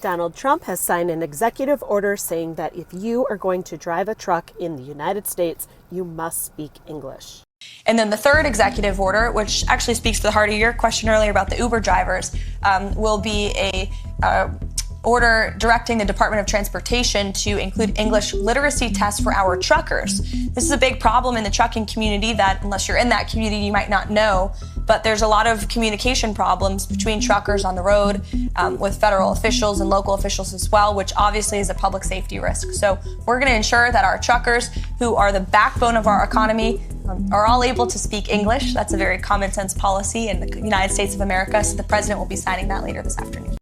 Donald Trump has signed an executive order saying that if you are going to drive a truck in the United States, you must speak English. And then the third executive order, which actually speaks to the heart of your question earlier about the Uber drivers, will be a order directing the Department of Transportation to include English literacy tests for our truckers. This is a big problem in the trucking community that, unless you're in that community, you might not know, but there's a lot of communication problems between truckers on the road with federal officials and local officials as well, which obviously is a public safety risk. So we're going to ensure that our truckers, who are the backbone of our economy, are all able to speak English. That's a very common sense policy in the United States of America, so the president will be signing that later this afternoon.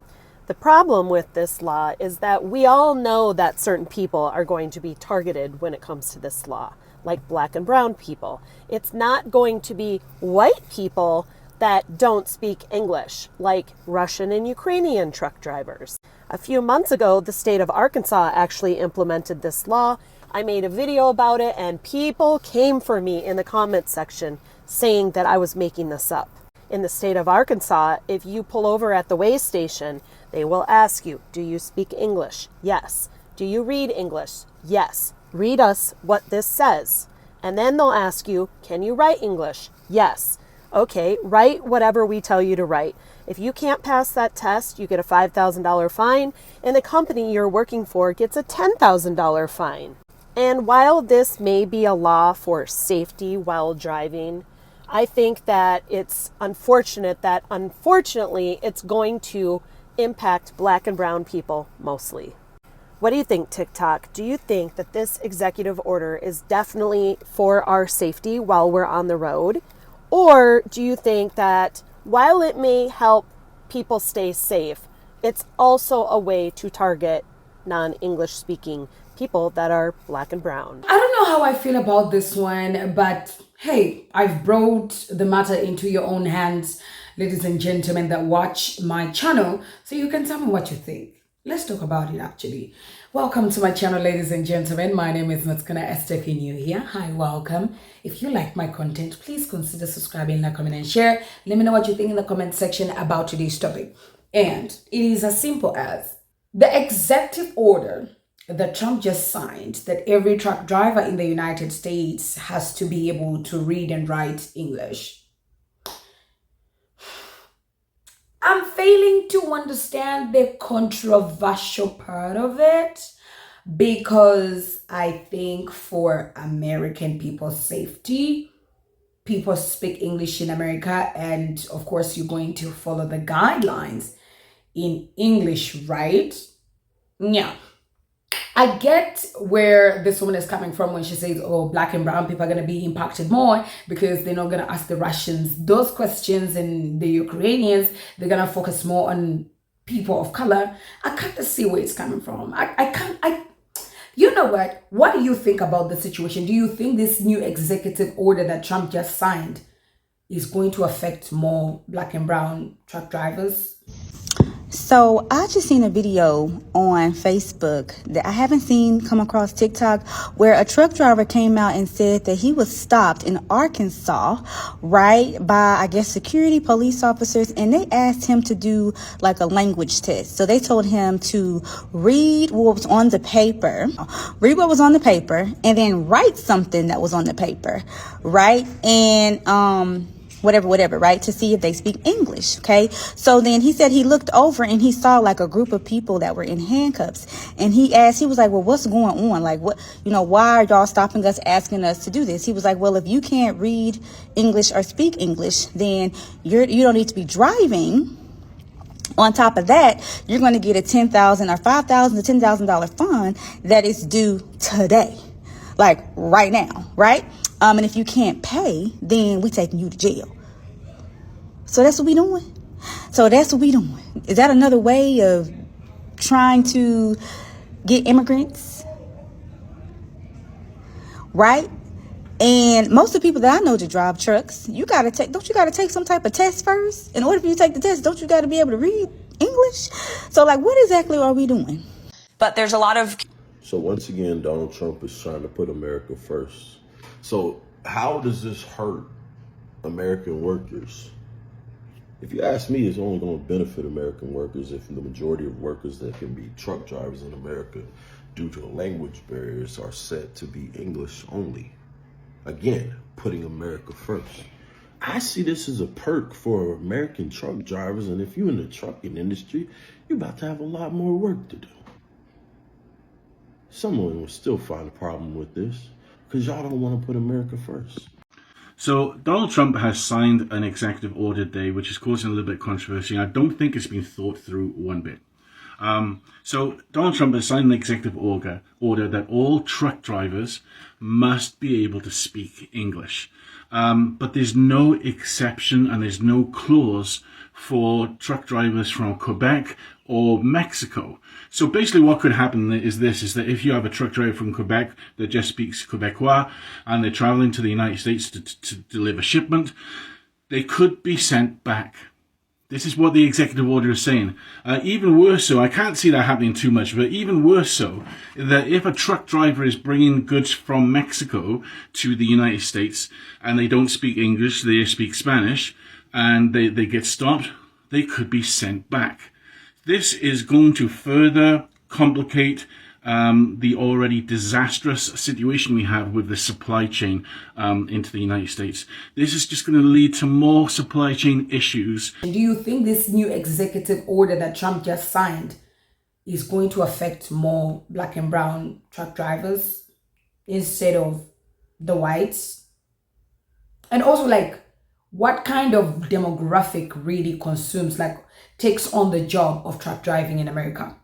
The problem with this law is that we all know that certain people are going to be targeted when it comes to this law, like black and brown people. It's not going to be white people that don't speak English, like Russian and Ukrainian truck drivers. A few months ago, the state of Arkansas actually implemented this law. I made a video about it, and people came for me in the comments section saying that I was making this up. In the state of Arkansas, if you pull over at the weigh station, they will ask you, do you speak English? Yes. Do you read English? Yes. Read us what this says. And then they'll ask you, can you write English? Yes. Okay, write whatever we tell you to write. If you can't pass that test, you get a $5,000 fine, and the company you're working for gets a $10,000 fine. And while this may be a law for safety while driving, I think that it's unfortunate that unfortunately it's going to impact black and brown people mostly. What do you think, TikTok? Do you think that this executive order is definitely for our safety while we're on the road? Or do you think that while it may help people stay safe, it's also a way to target non-English speaking people that are black and brown? I don't know how I feel about this one, but hey, I've brought the matter into your own hands, ladies and gentlemen that watch my channel, so you can tell me what you think. Let's talk about it actually. Welcome to my channel, ladies and gentlemen. My name is Matskana Esther. If you're new here, hi, welcome. If you like my content, please consider subscribing, like, comment, and share. Let me know what you think in the comment section about today's topic. And it is as simple as the executive order that Trump just signed that every truck driver in the United States has to be able to read and write English. I'm failing to understand the controversial part of it, because I think for American people's safety, people speak English in America, and of course you're going to follow the guidelines in English, right? Yeah. I get where this woman is coming from when she says, oh, black and brown people are going to be impacted more because they're not going to ask the Russians those questions, and the Ukrainians, they're going to focus more on people of color. I can't see where it's coming from. You know what? What do you think about the situation? Do you think this new executive order that Trump just signed is going to affect more black and brown truck drivers? So I just seen a video on Facebook that I haven't seen come across TikTok, where a truck driver came out and said that he was stopped in Arkansas, right, by, I guess, security police officers, and they asked him to do like a language test. So they told him to read what was on the paper, and then write something that was on the paper, right? And whatever, right, to see if they speak English, okay? So then he said he looked over and he saw like a group of people that were in handcuffs, and he was like, well, what's going on? Like, what, why are y'all stopping us, asking us to do this? He was like, well, if you can't read English or speak English, then you don't need to be driving. On top of that, you're going to get a $10,000 or $5,000 to $10,000 fine that is due today, like right now, right? And if you can't pay, then we taking you to jail. So that's what we doing. Is that another way of trying to get immigrants? Right? And most of the people that I know to drive trucks, don't you gotta take some type of test first? In order for you to take the test, don't you gotta be able to read English? So like, what exactly are we doing? But there's a lot of... So once again, Donald Trump is trying to put America first. So how does this hurt American workers? If you ask me, it's only going to benefit American workers if the majority of workers that can be truck drivers in America due to language barriers are set to be English only. Again, putting America first. I see this as a perk for American truck drivers, and if you're in the trucking industry, you're about to have a lot more work to do. Someone will still find a problem with this because y'all don't want to put America first. So Donald Trump has signed an executive order today, which is causing a little bit of controversy. I don't think it's been thought through one bit. So Donald Trump has signed an executive order that all truck drivers must be able to speak English. But there's no exception and there's no clause for truck drivers from Quebec or Mexico. So basically what could happen is that if you have a truck driver from Quebec that just speaks Quebecois and they're traveling to the United States to deliver shipment, they could be sent back. This is what the executive order is saying. Even worse so, I can't see that happening too much, but even worse so, that if a truck driver is bringing goods from Mexico to the United States and they don't speak English, they speak Spanish, and they get stopped, they could be sent back. This is going to further complicate the already disastrous situation we have with the supply chain into the United States. This is just going to lead to more supply chain issues. Do you think this new executive order that Trump just signed is going to affect more black and brown truck drivers instead of the whites? And also, like, what kind of demographic really consumes, like, takes on the job of truck driving in America?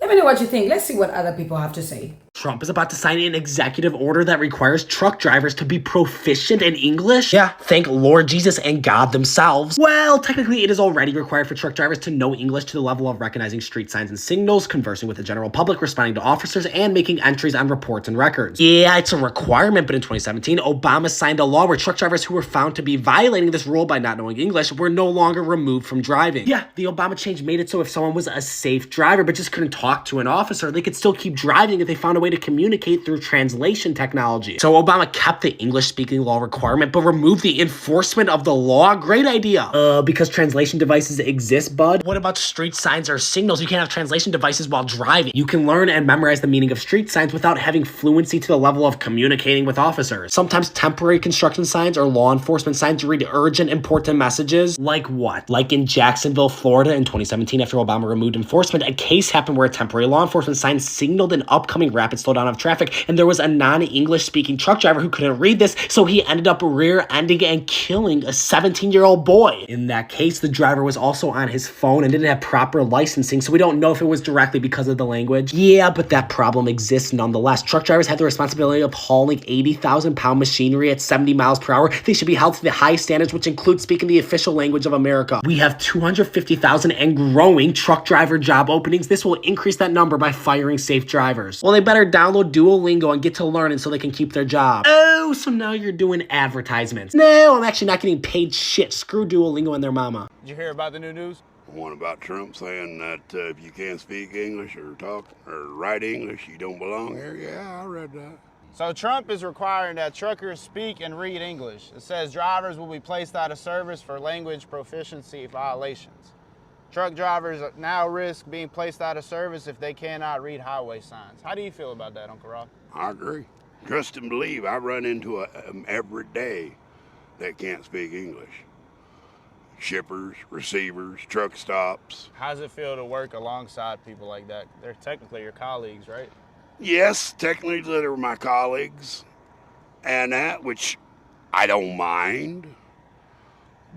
Let me know what you think. Let's see what other people have to say. Trump is about to sign an executive order that requires truck drivers to be proficient in English? Yeah, thank Lord Jesus and God themselves. Well, technically it is already required for truck drivers to know English to the level of recognizing street signs and signals, conversing with the general public, responding to officers, and making entries on reports and records. Yeah, it's a requirement, but in 2017, Obama signed a law where truck drivers who were found to be violating this rule by not knowing English were no longer removed from driving. Yeah, the Obama change made it so if someone was a safe driver but just couldn't talk to an officer, they could still keep driving if they found a way to communicate through translation technology. So Obama kept the English-speaking law requirement, but removed the enforcement of the law? Great idea. Because translation devices exist, bud? What about street signs or signals? You can't have translation devices while driving. You can learn and memorize the meaning of street signs without having fluency to the level of communicating with officers. Sometimes temporary construction signs or law enforcement signs read urgent, important messages. Like what? Like in Jacksonville, Florida in 2017, after Obama removed enforcement, a case happened where a temporary law enforcement sign signaled an upcoming rapid slowdown of traffic, and there was a non-English speaking truck driver who couldn't read this, so he ended up rear-ending and killing a 17-year-old boy. In that case, the driver was also on his phone and didn't have proper licensing, so we don't know if it was directly because of the language. Yeah, but that problem exists nonetheless. Truck drivers have the responsibility of hauling 80,000-pound machinery at 70 miles per hour. They should be held to the high standards, which include speaking the official language of America. We have 250,000 and growing truck driver job openings. This will increase that number by firing safe drivers. Well, they better download Duolingo and get to learning so they can keep their job. Oh, so now you're doing advertisements. No, I'm actually not getting paid shit. Screw Duolingo and their mama. Did you hear about the new news? One about Trump saying that if you can't speak English or talk or write English, you don't belong here? Yeah, I read that. So Trump is requiring that truckers speak and read English. It says drivers will be placed out of service for language proficiency violations. Truck drivers now risk being placed out of service if they cannot read highway signs. How do you feel about that, Uncle Rob? I agree. Trust and believe, I run into them every day that can't speak English. Shippers, receivers, truck stops. How does it feel to work alongside people like that? They're technically your colleagues, right? Yes, technically they're my colleagues and that, which I don't mind,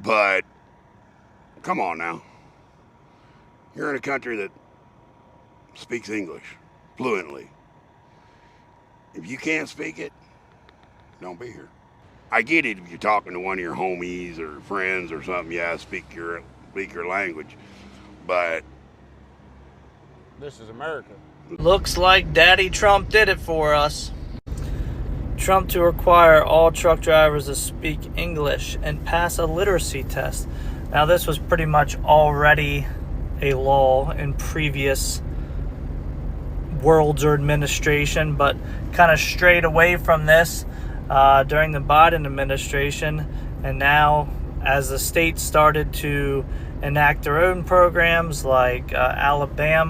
but come on now. You're in a country that speaks English fluently. If you can't speak it, don't be here. I get it if you're talking to one of your homies or friends or something, yeah, speak your language, but this is America. Looks like Daddy Trump did it for us. Trump to require all truck drivers to speak English and pass a literacy test. Now, this was pretty much already a law in previous worlds or administration, but kind of strayed away from this during the Biden administration. And now, as the states started to enact their own programs like Arkansas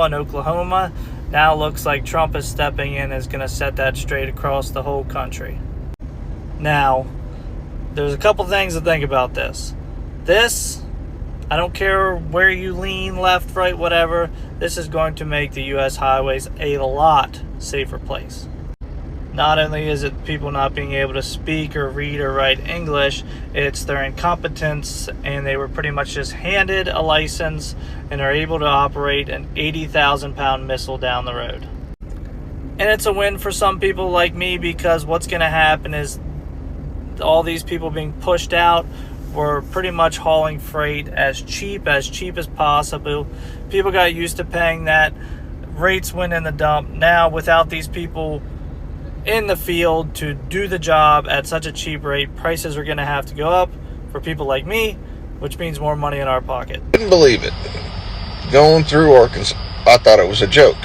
and Oklahoma, now looks like Trump is stepping in and is going to set that straight across the whole country. Now, there's a couple things to think about this. I don't care where you lean, left, right, whatever, this is going to make the U.S. highways a lot safer place. Not only is it people not being able to speak or read or write English, it's their incompetence, and they were pretty much just handed a license and are able to operate an 80,000-pound missile down the road. And it's a win for some people like me, because what's going to happen is all these people being pushed out were pretty much hauling freight as cheap as possible. People got used to paying that. Rates went in the dump. Now, without these people in the field to do the job at such a cheap rate, prices are going to have to go up for people like me, which means more money in our pocket. Couldn't believe it. Going through Arkansas, I thought it was a joke.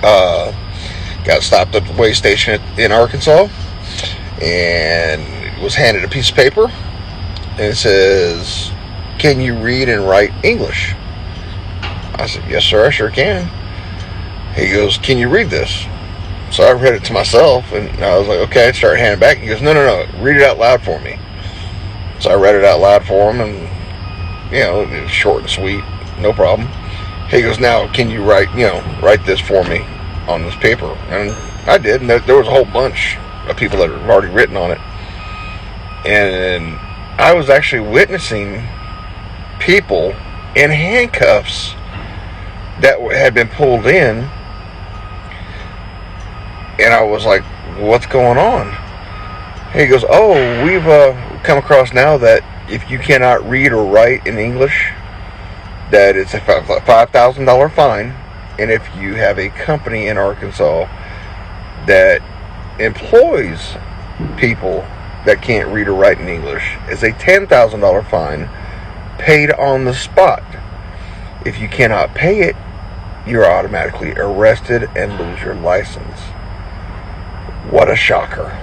Got stopped at the weigh station in Arkansas and was handed a piece of paper, and it says, "Can you read and write English?" I said, "Yes, sir, I sure can." He goes, "Can you read this?" So I read it to myself, and I was like, okay. I started handing it back. He goes, no, read it out loud for me. So I read it out loud for him, and, it was short and sweet, no problem. He goes, now, can you write this for me on this paper? And I did, and there was a whole bunch of people that had already written on it. And I was actually witnessing people in handcuffs that had been pulled in. And I was like, what's going on? He goes, oh, we've come across now that if you cannot read or write in English, that it's a $5,000 fine. And if you have a company in Arkansas that employs people that can't read or write in English, it's a $10,000 fine paid on the spot. If you cannot pay it, you're automatically arrested and lose your license. What a shocker.